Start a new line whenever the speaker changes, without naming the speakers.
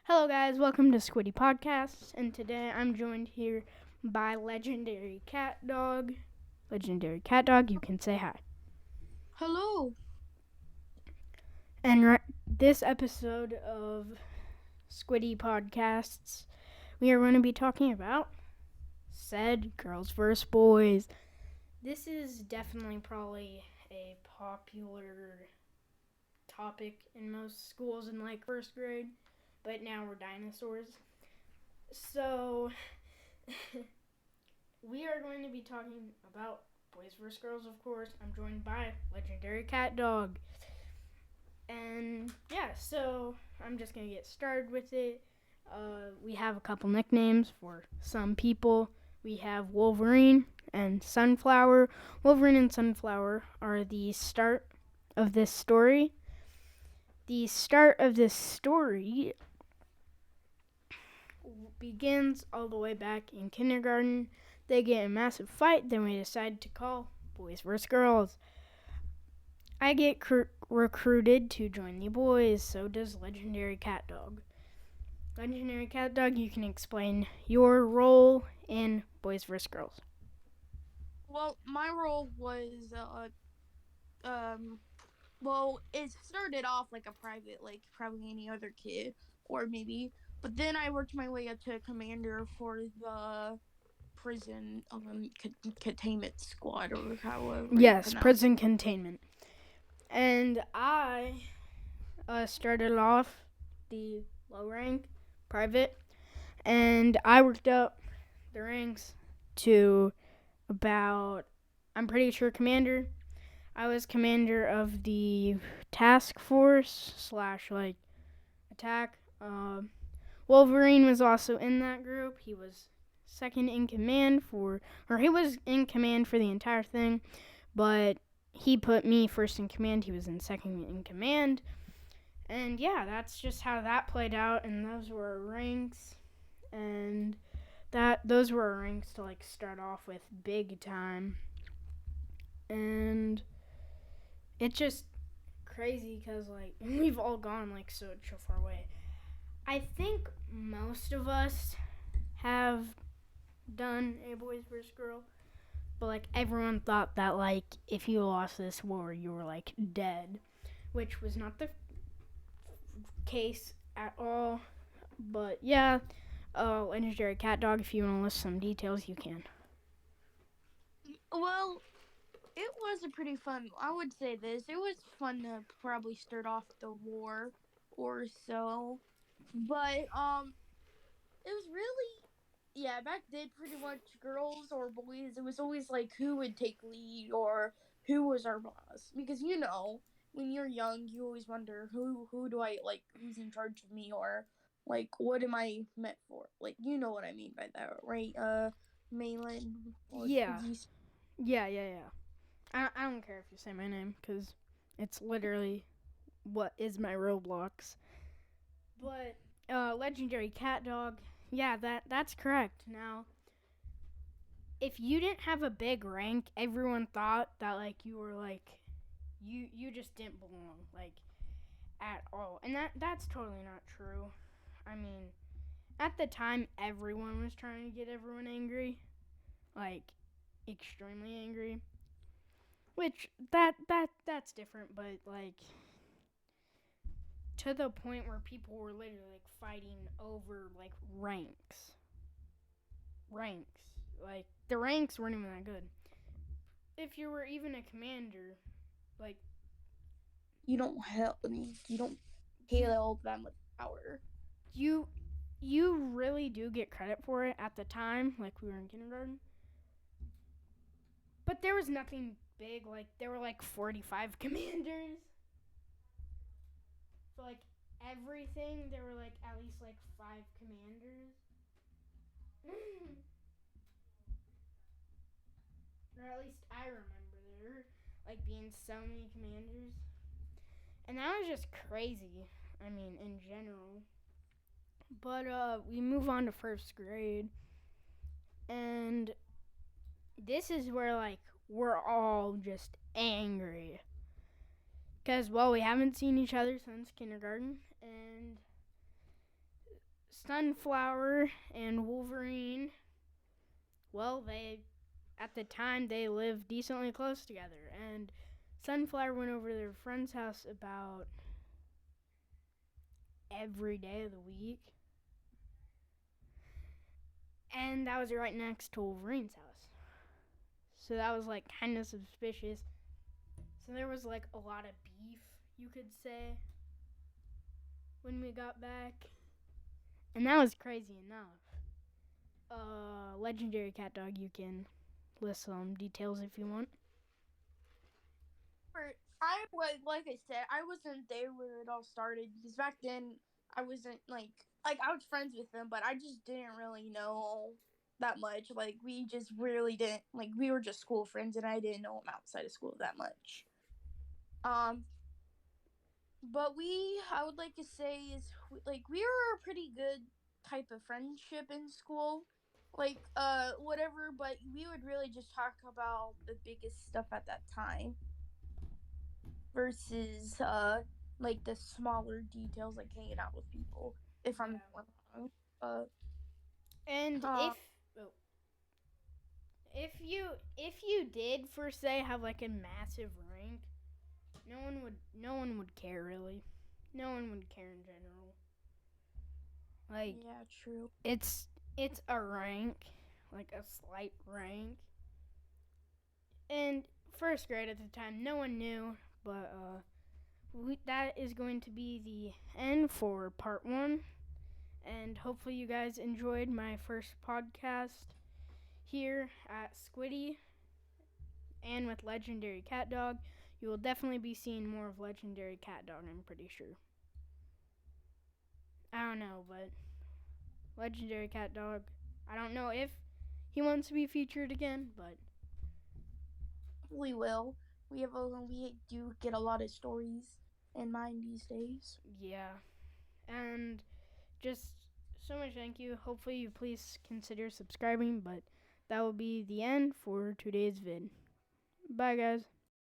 Hello, guys. Welcome to Squiddy Podcast, and today I'm joined here by Legendary Cat Dog. Legendary Cat Dog, you can say hi.
Hello.
And this episode of Squiddy Podcasts, we are going to be talking about said Girls vs. Boys. This is definitely probably a popular topic in most schools in like first grade, but now we're dinosaurs. So, we are going to be talking about Boys vs. Girls, of course. I'm joined by Legendary Cat Dog. And yeah, so I'm just going to get started with it. We have a couple nicknames for some people. We have Wolverine and Sunflower. Wolverine and Sunflower are the start of this story. The start of this story begins all the way back in kindergarten. They get in a massive fight, then we decide to call Boys vs. Girls. I get recruited to join the boys, so does Legendary Cat Dog. Legendary Cat Dog, you can explain your role in Boys vs. Girls.
Well, my role was, it started off like a private, like probably any other kid, or maybe, but then I worked my way up to commander for the prison containment squad, or however you
Yes,
pronounce
prison
it.
containment. And I started off the low rank, private, and I worked up the ranks to about, I'm pretty sure, commander. I was commander of the task force slash like attack. Wolverine was also in that group. He was second in command he was in command for the entire thing, but he put me first in command. He was in second in command. And yeah, that's just how that played out. And those were our ranks. And those were our ranks to like start off with big time. And it's just crazy because like we've all gone like so far away. I think most of us have done a boys versus girl, but like everyone thought that like if you lost this war, you were like dead, which was not the case at all. But yeah, Legendary Cat Dog, if you want to list some details, you can.
Well, it was a pretty fun. I would say this. It was fun to probably start off the war or so, but it was really, yeah, back then pretty much girls or boys, it was always like who would take lead or who was our boss, because when you're young you always wonder who do I like, who's in charge of me, or like what am I meant for, like you know what I mean by that, right? Malin, what
Yeah,
would you
yeah. I don't care if you say my name because it's literally what is my Roblox. But Legendary Cat Dog, yeah, that's correct. Now, if you didn't have a big rank, everyone thought that like you were like you just didn't belong like at all. And that's totally not true. I mean, at the time everyone was trying to get everyone angry, like extremely angry. Which that's different, but like to the point where people were literally like fighting over like ranks. Like the ranks weren't even that good. If you were even a commander, like
you don't help, I mean you don't
you
hail them with power.
you you really do get credit for it at the time, like we were in kindergarten. But there was nothing big. Like there were like 45 commanders. So like everything, there were like at least like 5 commanders. Or at least I remember there like being so many commanders. And that was just crazy. I mean, in general. But we move on to first grade, and this is where like we're all just angry because well we haven't seen each other since kindergarten, and Sunflower and Wolverine, well, at the time, they lived decently close together. And Sunflower went over to their friend's house about every day of the week. And that was right next to Wolverine's house. So that was like kind of suspicious. So there was like a lot of beef, you could say, when we got back. And that was crazy enough. Legendary Cat Dog, you can list some details if you want.
I was, like I said, I wasn't there where it all started because back then I wasn't like I was friends with them, but I just didn't really know that much. Like we just really didn't like we were just school friends, and I didn't know them outside of school that much. But I would like to say is like we were a pretty good type of friendship in school, like whatever. But we would really just talk about the biggest stuff at that time versus like the smaller details like hanging out with people if I'm wrong.
And
uh,
if you did for say have like a massive rank, no one would care really. No one would care in general. Like
yeah, true.
it's a rank, like a slight rank. And first grade at the time, no one knew, but that is going to be the end for part 1. And hopefully you guys enjoyed my first podcast here at Squiddy and with Legendary Cat Dog. You will definitely be seeing more of Legendary Cat Dog, I'm pretty sure. I don't know, but Legendary Cat Dog, I don't know if he wants to be featured again, but
We will. We do get a lot of stories in mind these days.
yeah. And just so much thank you. Hopefully you please consider subscribing, but that will be the end for today's vid. Bye guys.